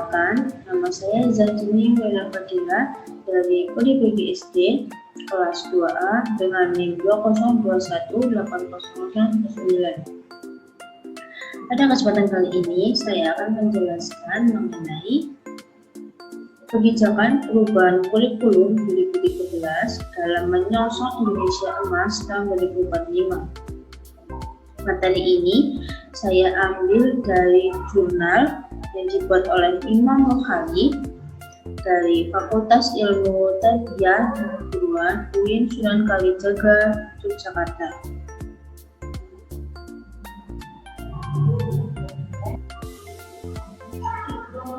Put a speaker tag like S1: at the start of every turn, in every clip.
S1: Perkenalkan, nama saya Zaituni Wela Fadila dari Kode PGSD kelas 2A dengan NIM 20218009. Pada kesempatan kali ini, saya akan menjelaskan mengenai kebijakan perubahan kurikulum 2013 dalam menyongsong Indonesia Emas tahun 2045. Materi ini saya ambil dari jurnal yang dibuat oleh Imam Mukhali dari Fakultas Ilmu Tarbiyah dan Keguruan UIN Sunan Kalijaga, Yogyakarta.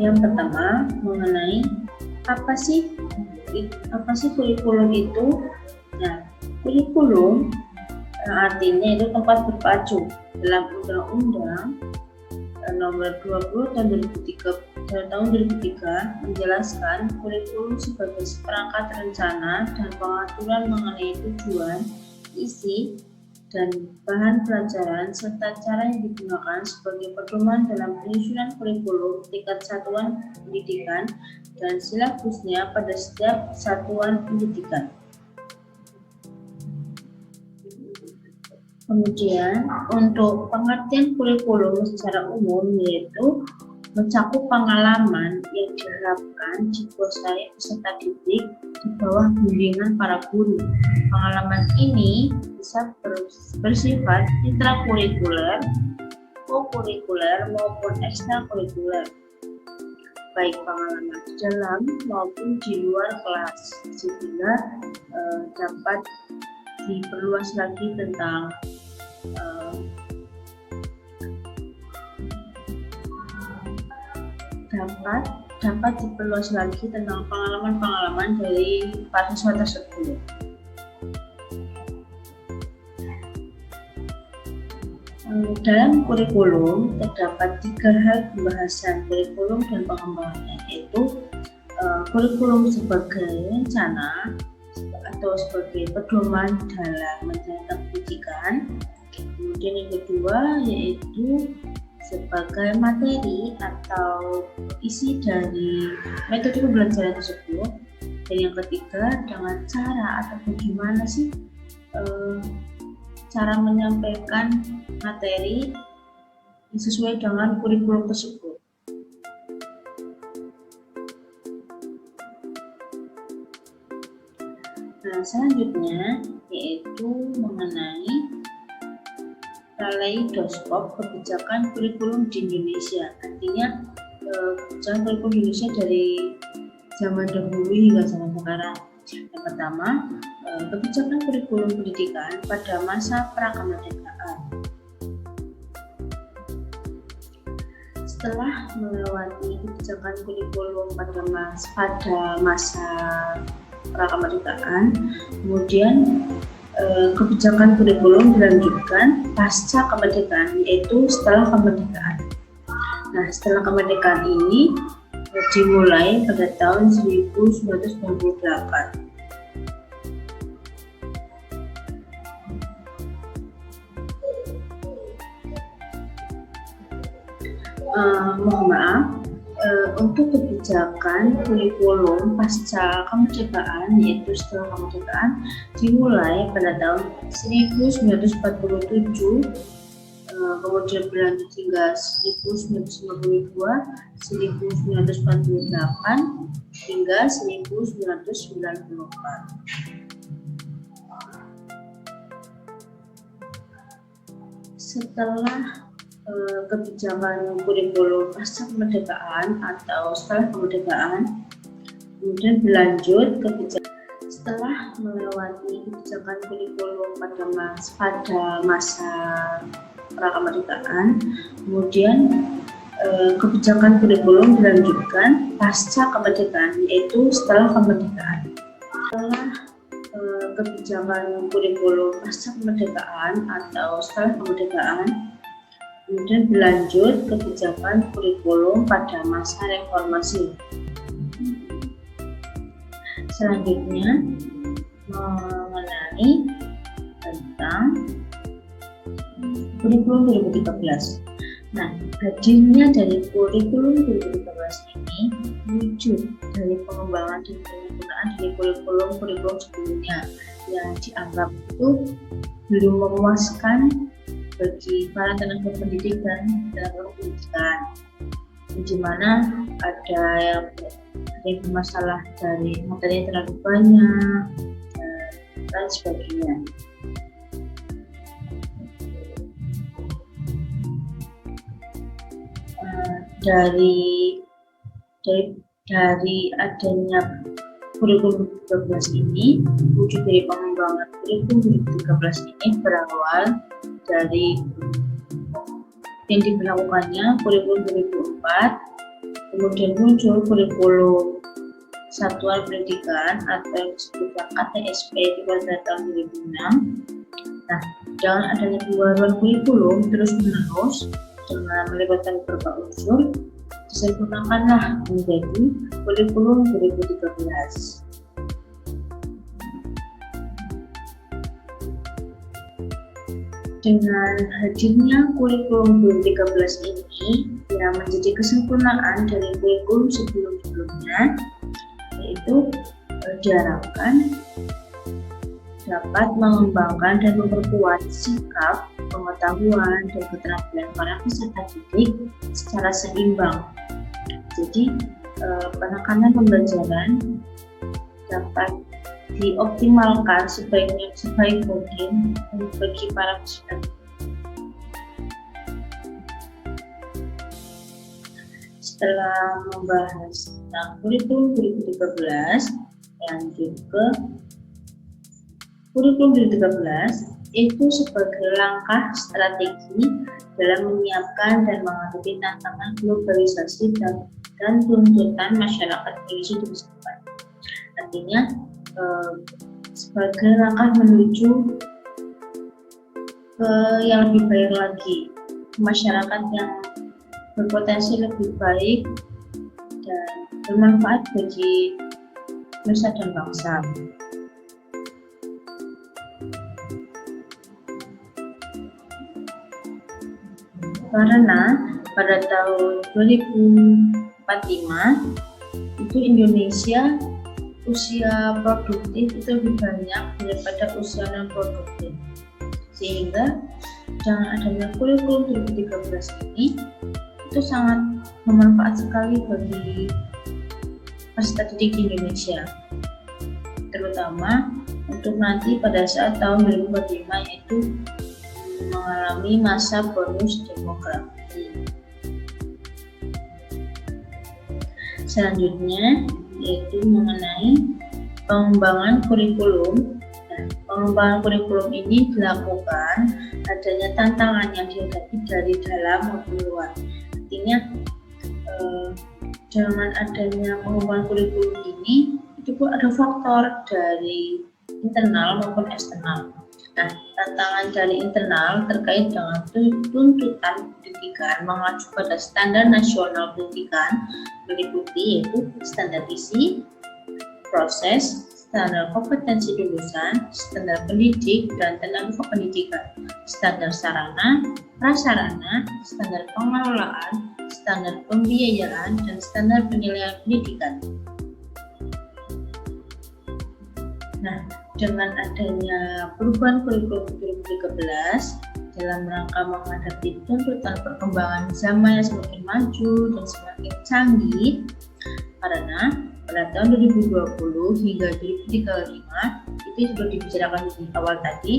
S1: Yang pertama mengenai apa sih kurikulum itu? Nah, kurikulum artinya itu tempat berpacu. Dalam Undang-Undang Nomor 20 tahun 2003 menjelaskan kurikulum sebagai seperangkat rencana dan pengaturan mengenai tujuan, isi, dan bahan pelajaran serta cara yang digunakan sebagai pedoman dalam penyusunan kurikulum tingkat satuan pendidikan dan silabusnya pada setiap satuan pendidikan. Kemudian untuk pengertian kurikulum secara umum yaitu mencakup pengalaman yang diharapkan dikuasai peserta didik di bawah bimbingan para guru. Pengalaman ini bisa bersifat intrakurikuler, kokurikuler maupun ekstrakurikuler, baik pengalaman di dalam maupun di luar kelas, sehingga dapat diperluas lagi tentang dapat diperluas lagi tentang pengalaman-pengalaman dari para siswa tersebut. Dalam kurikulum terdapat 3 hal pembahasan kurikulum dan pengembangannya, yaitu kurikulum sebagai rencana atau sebagai pedoman dalam menjalankan pendidikan. Kemudian yang kedua yaitu sebagai materi atau isi dari metode pembelajaran tersebut. Dan yang ketiga dengan cara atau bagaimana sih cara menyampaikan materi sesuai dengan kurikulum tersebut. Nah, selanjutnya yaitu mengenai kaleidoskop kebijakan kurikulum di Indonesia. Artinya kebijakan kurikulum di Indonesia dari zaman dahulu hingga zaman sekarang. Yang pertama, kebijakan kurikulum pendidikan pada masa prakemerdekaan. Setelah melewati kebijakan kurikulum pada masa prakemerdekaan, kemudian kebijakan kurikulum dilanjutkan pasca kemerdekaan, yaitu setelah kemerdekaan. Nah, setelah kemerdekaan ini dimulai pada tahun 1998. Mohon maaf, untuk kebijakan kurikulum pasca kemerdekaan, yaitu setelah kemerdekaan, dimulai pada tahun 1947, kemudian berlanjut hingga 1952, 1948, hingga 1994. Setelah kebijakan kurikulum pasca kemerdekaan atau setelah kemerdekaan, kemudian berlanjut setelah melewati kebijakan kurikulum pada masa prakemerdekaan, kemudian kebijakan kurikulum dilanjutkan pasca kemerdekaan, yaitu setelah kemerdekaan. Setelah kebijakan kurikulum pasca kemerdekaan atau setelah kemerdekaan, kemudian berlanjut kebijakan kurikulum pada masa reformasi. Selanjutnya mengenai tentang kurikulum 2013. Nah, hadirnya dari kurikulum 2013 ini wujud dari pengembangan dan penggunaan dari kurikulum sebelumnya yang dianggap itu belum memuaskan bagi para tenaga pendidik dan tenaga pendidikan, di mana ada yang bermasalah dari materi terlalu banyak dan sebagainya. Dari adanya kurikulum 13 ini, wujud dari pengembangan kurikulum 13 ini berawal dari yang diberlakukannya kurikulum 2004, kemudian muncul kurikulum Satuan Pendidikan atau yang disebut KTSP di pada tahun 2006. Nah, dengan adanya pembaruan kurikulum terus-menerus dengan melibatkan beberapa unsur, disempurnakanlah menjadi kurikulum 2013. Dengan hadirnya kurikulum 2013 ini yang menjadi kesempurnaan dari kurikulum sebelum-sebelumnya, yaitu diharapkan dapat mengembangkan dan memperkuat sikap, pengetahuan, dan keterampilan para peserta didik secara seimbang. Jadi, penekanan pembelajaran dapat dioptimalkan sebaik mungkin bagi para peserta didik. Setelah membahas tentang kurikulum 2013, lanjut ke kurikulum 2013 itu sebagai langkah strategi dalam menyiapkan dan menghadapi tantangan globalisasi dan tuntutan masyarakat Indonesia di masa depan. Artinya sebagai langkah menuju ke yang lebih baik lagi, masyarakat yang berpotensi lebih baik dan bermanfaat bagi nusa dan bangsa. Karena pada tahun 2045 itu Indonesia usia produktif itu lebih banyak daripada usia non produktif, sehingga dengan adanya kurikulum 2013 ini itu sangat bermanfaat sekali bagi peserta didik di Indonesia, terutama untuk nanti pada saat tahun 2045 yaitu mengalami masa bonus demografi. Selanjutnya yaitu mengenai pengembangan kurikulum. Pengembangan kurikulum ini dilakukan adanya tantangan yang dihadapi dari dalam maupun luar. Artinya dengan adanya pengembangan kurikulum ini itu pun ada faktor dari internal maupun eksternal. Nah, tantangan dari internal terkait dengan tuntutan pendidikan mengacu pada standar nasional pendidikan meliputi yaitu standar isi, proses, standar kompetensi lulusan, standar pendidik dan tenaga kependidikan, standar sarana, prasarana, standar pengelolaan, standar pembiayaan, dan standar penilaian pendidikan. Nah, dengan adanya perubahan kurikulum 2013 dalam rangka menghadapi tuntutan perkembangan zaman yang semakin maju dan semakin canggih, karena pada tahun 2020 hingga 2035 itu sudah dibicarakan di awal tadi,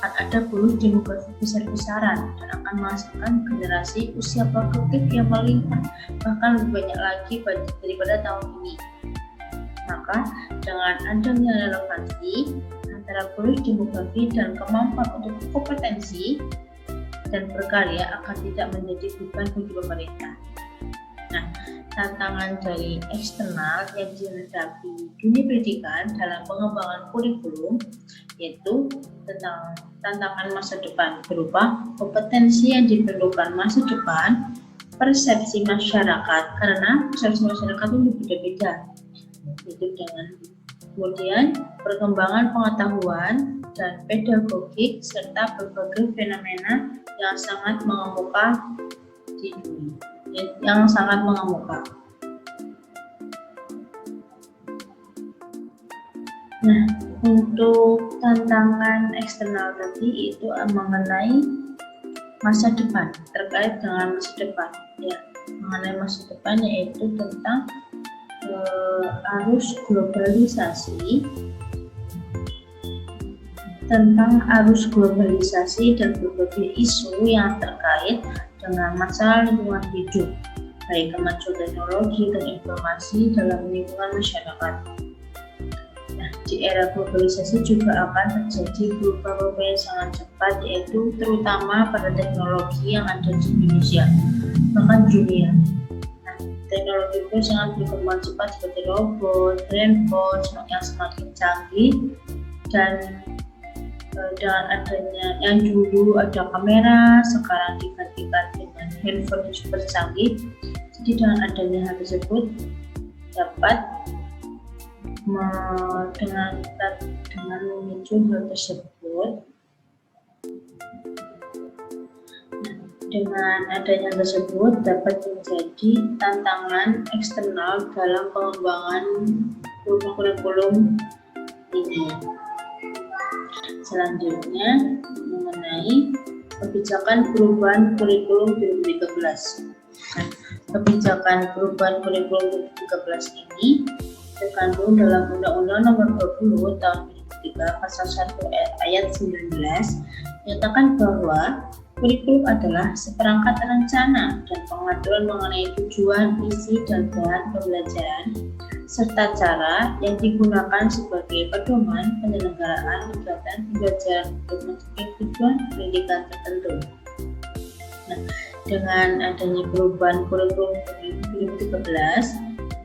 S1: akan ada bonus demografi besar-besaran dan akan menghasilkan generasi usia produktif yang melimpah, bahkan lebih banyak lagi daripada tahun ini. Maka dengan adanya relevansi antara bonus demografi dan kemampuan untuk kompetensi dan berkarya akan tidak menjadi beban bagi pemerintah. Nah, tantangan dari eksternal yang dihadapi dunia pendidikan dalam pengembangan kurikulum yaitu tentang tantangan masa depan berupa kompetensi yang diperlukan masa depan, persepsi masyarakat, karena persepsi masyarakat itu berbeda-beda. Itu dengan kemudian perkembangan pengetahuan dan pedagogik serta berbagai fenomena yang sangat mengemuka di dunia, yang sangat mengemuka. Nah, untuk tantangan eksternal tadi itu mengenai masa depan, terkait dengan masa depan, ya, mengenai masa depan yaitu tentang arus globalisasi, dan berbagai isu yang terkait dengan masalah lingkungan hidup, baik kemajuan teknologi dan informasi dalam lingkungan masyarakat. Nah, di era globalisasi juga akan terjadi perubahan yang sangat cepat, yaitu terutama pada teknologi yang ada di Indonesia, bahkan dunia. Nah, teknologi itu sangat berkembang cepat seperti robot, handphone yang semakin canggih, dan dengan adanya yang dulu ada kamera, sekarang digantikan dengan handphone yang super canggih. Jadi dengan adanya hal tersebut dapat dengan memicu hal tersebut, dengan adanya tersebut dapat menjadi tantangan eksternal dalam pengembangan kurikulum ini. Selanjutnya mengenai kebijakan perubahan kurikulum 2013. Kebijakan perubahan kurikulum 2013 ini terkandung dalam Undang-Undang Nomor 20 Tahun 2003 Pasal 1 Ayat 19, menyatakan bahwa kurikulum adalah seperangkat rencana dan pengaturan mengenai tujuan, isi, dan bahan pembelajaran serta cara yang digunakan sebagai pedoman penyelenggaraan kegiatan pembelajaran untuk mencapai tujuan pendidikan tertentu. Nah, dengan adanya perubahan kurikulum 2013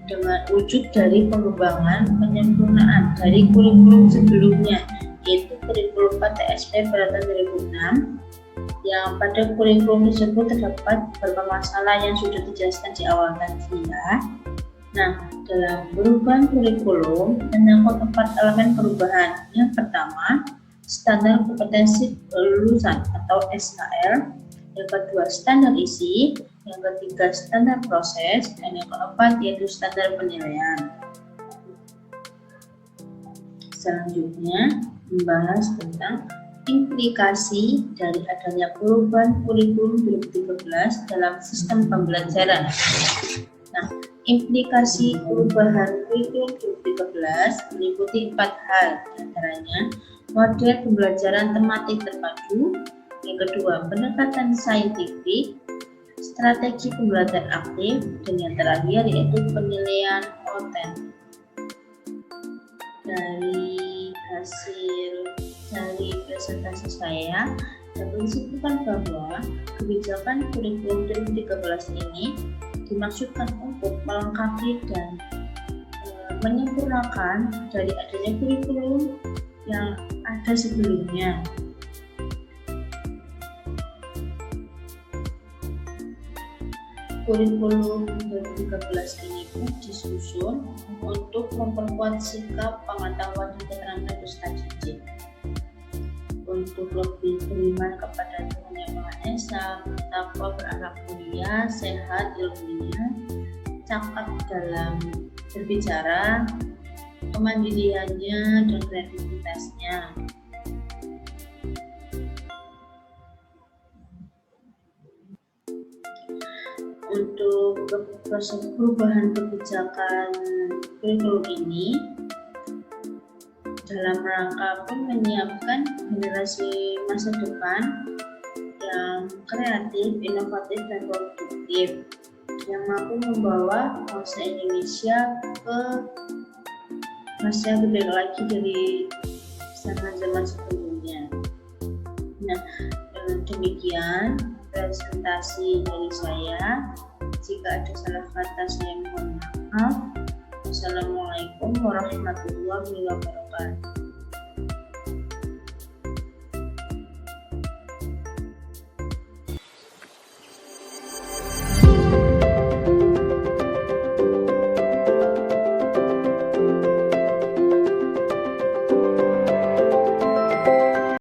S1: dengan wujud dari pengembangan penyempurnaan dari kurikulum sebelumnya, yaitu kurikulum PTSP pada tahun 2006, yang pada kurikulum tersebut terdapat beberapa masalah yang sudah dijelaskan di awal tadi, ya. Nah, dalam perubahan kurikulum menyangkut 4 elemen perubahan. Yang pertama, standar kompetensi lulusan atau SKL. Yang kedua, standar isi. Yang ketiga, standar proses. Dan yang keempat, yaitu standar penilaian. Selanjutnya, membahas tentang implikasi dari adanya perubahan kurikulum 2013 dalam sistem pembelajaran. Nah, implikasi perubahan kurikulum 2013 meliputi 4 hal, diantaranya model pembelajaran tematik terpadu, yang kedua pendekatan saintifik, strategi pembelajaran aktif, dan yang terakhir yaitu penilaian konten. Dari presentasi saya dapat disebutkan bahwa kebijakan kurikulum 2013 ini dimaksudkan untuk melengkapi dan menyempurnakan dari adanya kurikulum yang ada sebelumnya. Kurikulum 2013 ini pun disusun untuk memperkuat sikap, pengetahuan, dan keterampilan peserta didik, untuk lebih beriman kepada Tuhan Yang Maha Esa, bertakwa, berakhlak mulia, sehat ilmunya, cakap dalam berbicara, kemandiriannya, dan kreativitasnya. Untuk proses perubahan kebijakan kurikulum ini dalam rangka pun menyiapkan generasi masa depan yang kreatif, inovatif, dan produktif, yang mampu membawa bangsa Indonesia ke masa yang lebih lagi dari zaman sebelumnya. Nah, dengan demikian presentasi dari saya. Jika ada salah kata saya mohon maaf. Wassalamualaikum warahmatullahi wabarakatuh.